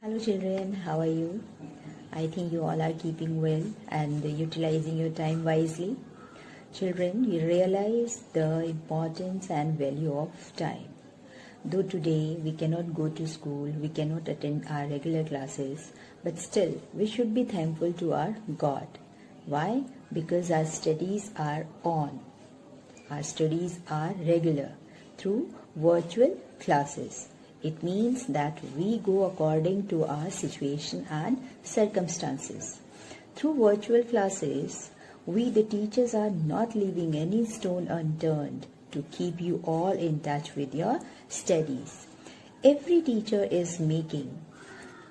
Hello children, how are you? I think you all are keeping well and utilizing your time wisely. Children, you realize the importance and value of time. Though today we cannot go to school, we cannot attend our regular classes, but still we should be thankful to our God. Why? Because our studies are on. Our studies are regular through virtual classes. It means that we go according to our situation and circumstances. Through virtual classes, we the teachers are not leaving any stone unturned to keep you all in touch with your studies. Every teacher is making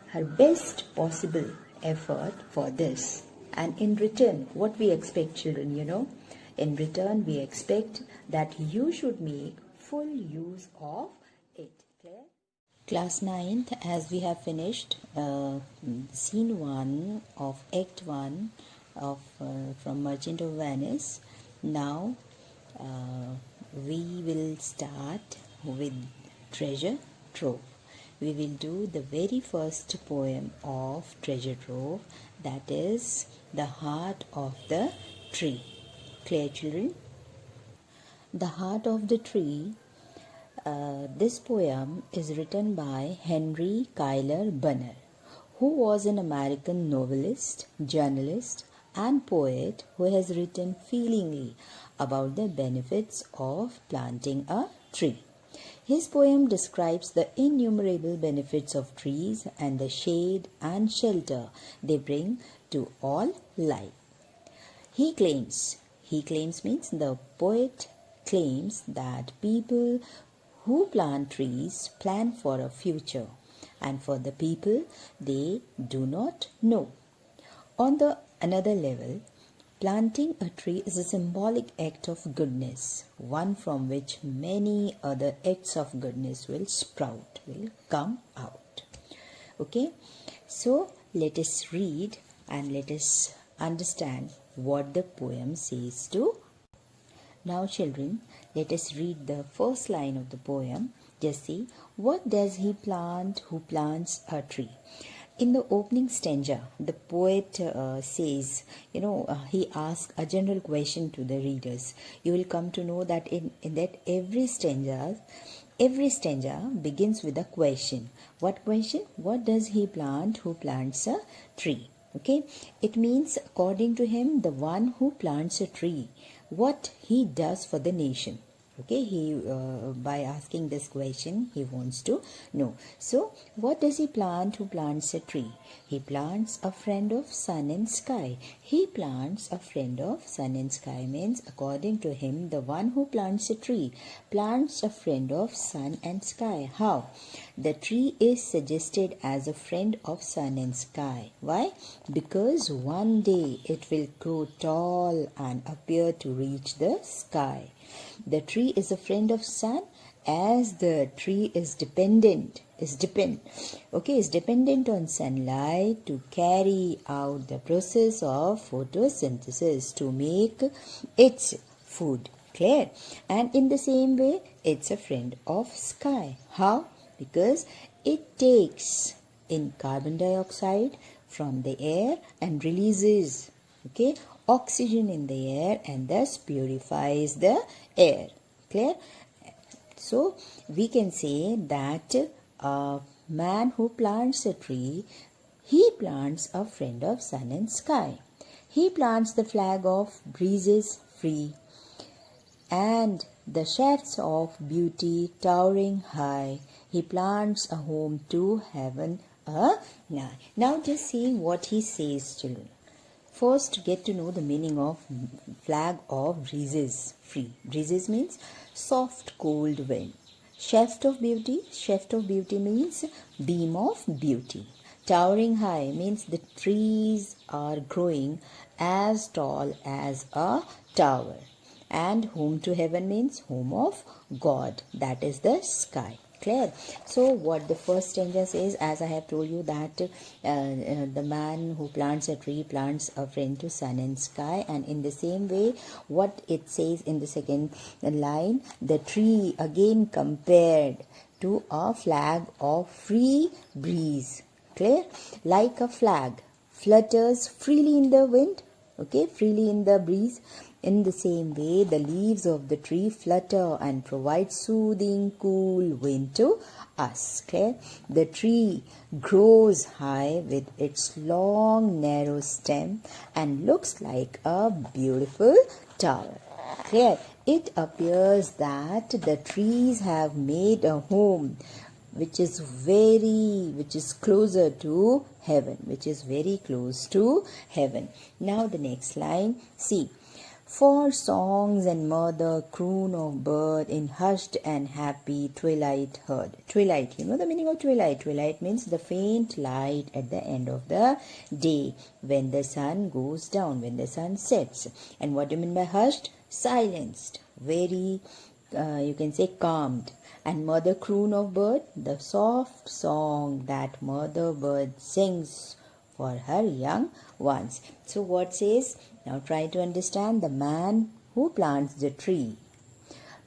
her best possible effort for this. And in return, what we expect, children, in return, we expect that you should make full use of it. Clear? Class 9th, as we have finished scene 1 of Act 1 of from Merchant of Venice. Now we will start with Treasure Trove. We will do the very first poem of Treasure Trove, that is The Heart of the Tree. Clear, children? The Heart of the Tree. This poem is written by Henry Cuyler Bunner, who was an American novelist, journalist, and poet who has written feelingly about the benefits of planting a tree. His poem describes the innumerable benefits of trees and the shade and shelter they bring to all life. He claims means the poet claims that people who plant trees plan for a future, and for the people they do not know. On the another level, planting a tree is a symbolic act of goodness, one from which many other acts of goodness will come out. Okay, so let us read and let us understand what the poem says to. Now children, let us read the first line of the poem. Just see, what does he plant who plants a tree? In the opening stanza, the poet says, he asks a general question to the readers. You will come to know that in that every stanza begins with a question. What question? What does he plant who plants a tree? Okay, it means according to him, the one who plants a tree, what he does for the nation. Okay, he by asking this question, he wants to know. So, what does he plant who plants a tree? He plants a friend of sun and sky. He plants a friend of sun and sky means, according to him, the one who plants a tree plants a friend of sun and sky. How? The tree is suggested as a friend of sun and sky. Why? Because one day it will grow tall and appear to reach the sky. The tree is a friend of sun, as the tree is dependent on sunlight to carry out the process of photosynthesis to make its food. Clear? And in the same way, it's a friend of sky. How? Because it takes in carbon dioxide from the air and releases oxygen in the air and thus purifies the air. Clear? So we can say that a man who plants a tree, he plants a friend of sun and sky. He plants the flag of breezes free and the shafts of beauty towering high. He plants a home to heaven. Now just see what he says, children. First, get to know the meaning of flag of breezes free. Breezes means soft, cold wind. Shaft of beauty means beam of beauty. Towering high means the trees are growing as tall as a tower. And home to heaven means home of God, that is the sky. Clear? So what the first stanza says, as I have told you, that the man who plants a tree plants a friend to sun and sky, and in the same way what it says in the second line, the tree again compared to a flag of free breeze. Clear? Like a flag flutters freely in the wind, okay, freely in the breeze. In the same way, the leaves of the tree flutter and provide soothing, cool wind to us. Clear? The tree grows high with its long, narrow stem and looks like a beautiful tower. Clear? It appears that the trees have made a home which is closer to heaven, which is very close to heaven. Now the next line, see. For songs and murder croon of bird in hushed and happy twilight heard. Twilight, you know the meaning of twilight. Twilight means the faint light at the end of the day, when the sun goes down, when the sun sets. And what do you mean by hushed? Silenced, very, you can say calmed. And mother croon of bird, the soft song that mother bird sings for her young ones. So what says? Now try to understand. The man who plants the tree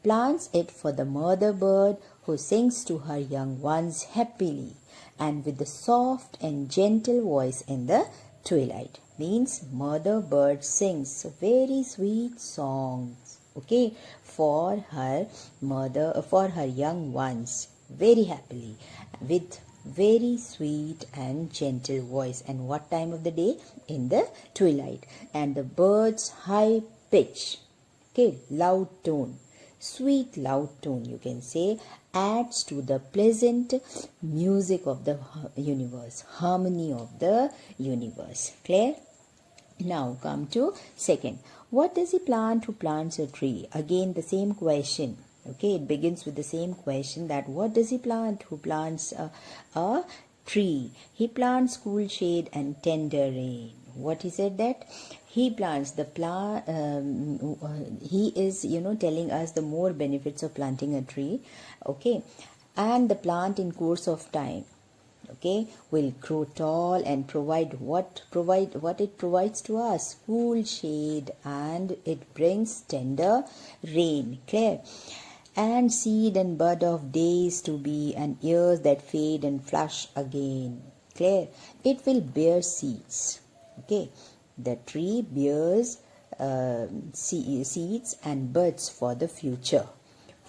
plants it for the mother bird who sings to her young ones happily and with the soft and gentle voice in the twilight. Means mother bird sings very sweet songs, okay, for her mother, for her young ones, very happily with very sweet and gentle voice. And what time of the day? In the twilight. And the bird's high pitch, okay, loud tone, sweet loud tone, you can say, adds to the pleasant music of the universe, harmony of the universe. Clear? Now come to second. What does he plant who plants a tree? Again the same question. Okay, it begins with the same question, that what does he plant who plants a tree? He plants cool shade and tender rain. What he said that? He plants the plant, he is, telling us the more benefits of planting a tree. Okay, and the plant in course of time, okay, will grow tall and provide what it provides to us, cool shade, and it brings tender rain. Clear? And seed and bud of days to be, and years that fade and flush again. Clear? It will bear seeds. Okay, the tree bears seeds and buds for the future.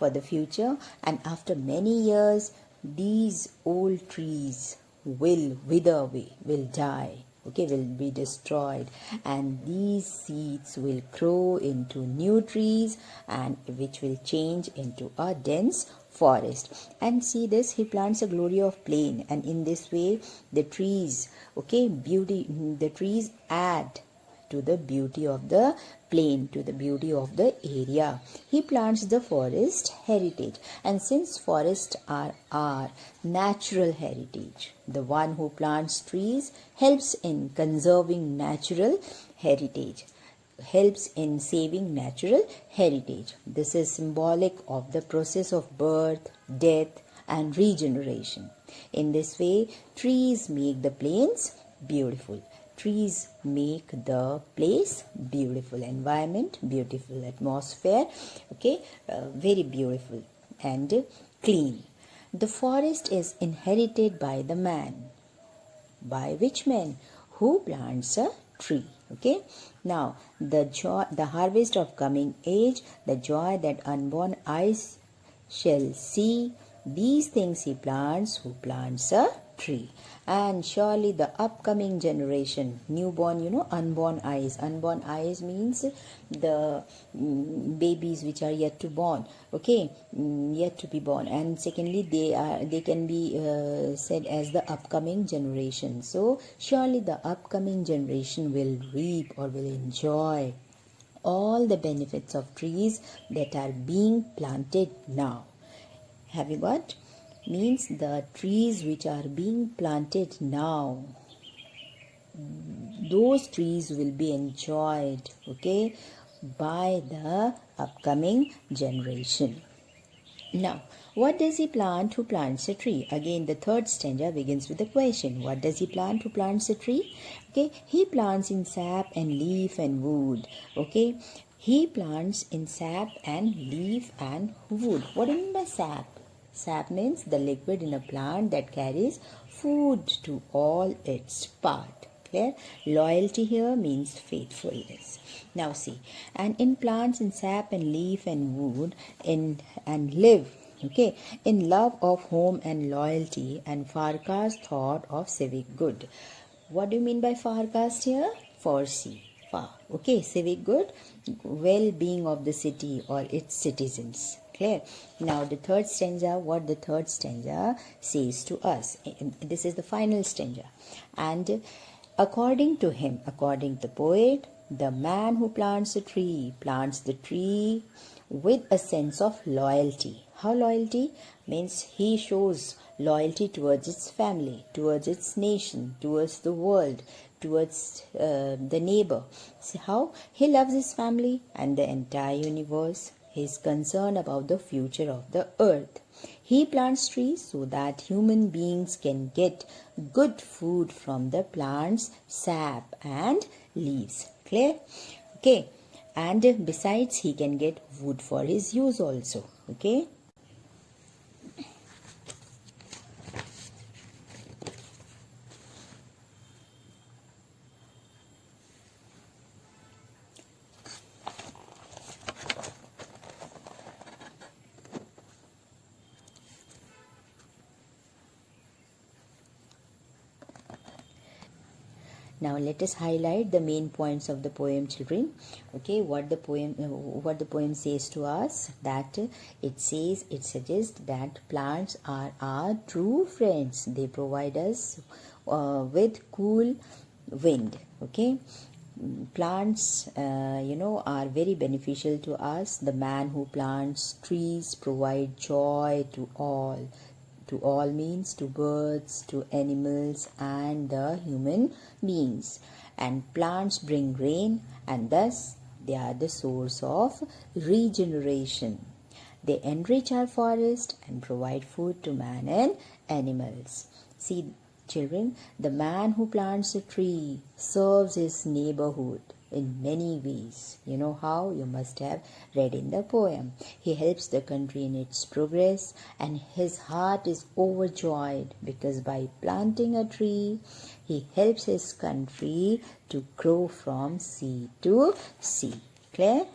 And after many years, these old trees will wither away, will die, okay, will be destroyed, and these seeds will grow into new trees, and which will change into a dense forest. And see this, he plants a glory of plain, and in this way the trees, okay, the trees add to the beauty of the plain, to the beauty of the area. He plants the forest heritage, and since forests are our natural heritage, the one who plants trees helps in conserving natural heritage, helps in saving natural heritage. This is symbolic of the process of birth, death, and regeneration. In this way, trees make the plains beautiful. Trees make the place beautiful, environment beautiful, atmosphere, okay, very beautiful and clean. The forest is inherited by the man. By which man? Who plants a tree. Okay. Now the harvest of coming age, the joy that unborn eyes shall see. These things he plants who plants a tree. And surely the upcoming generation, newborn, unborn eyes. Unborn eyes means the babies which are yet to born, okay, yet to be born. And secondly, they can be said as the upcoming generation. So surely the upcoming generation will reap or will enjoy all the benefits of trees that are being planted now. Have you got? Means the trees which are being planted now, those trees will be enjoyed, okay, by the upcoming generation. Now, what does he plant who plants a tree? Again, the third stanza begins with a question. What does he plant who plants a tree? Okay, he plants in sap and leaf and wood. Okay, he plants in sap and leaf and wood. What do you mean by sap? Sap means the liquid in a plant that carries food to all its part. Clear? Loyalty here means faithfulness. Now see, and in plants, in sap and leaf and wood, and live, okay, in love of home and loyalty, and forecast thought of civic good. What do you mean by forecast here? Foresee. Far. Okay, civic good, well-being of the city or its citizens. Clear? Now the third stanza, what the third stanza says to us. This is the final stanza. And according to him, according to the poet, the man who plants the tree with a sense of loyalty. How loyalty? Means he shows loyalty towards its family, towards its nation, towards the world, towards the neighbor. See how? He loves his family and the entire universe. He is concerned about the future of the earth. He plants trees so that human beings can get good food from the plants, sap and leaves. Clear? Okay. And besides, he can get wood for his use also. Okay. Now let us highlight the main points of the poem, children. Okay, what the poem says to us, that it suggests that plants are our true friends. They provide us with cool wind. Okay, plants are very beneficial to us. The man who plants trees provide joy to all. To all means to birds, to animals and the human beings. And plants bring rain, and thus they are the source of regeneration. They enrich our forest and provide food to man and animals. See, children, the man who plants a tree serves his neighborhood in many ways. You know how? You must have read in the poem. He helps the country in its progress, and his heart is overjoyed because by planting a tree, he helps his country to grow from sea to sea. Clear?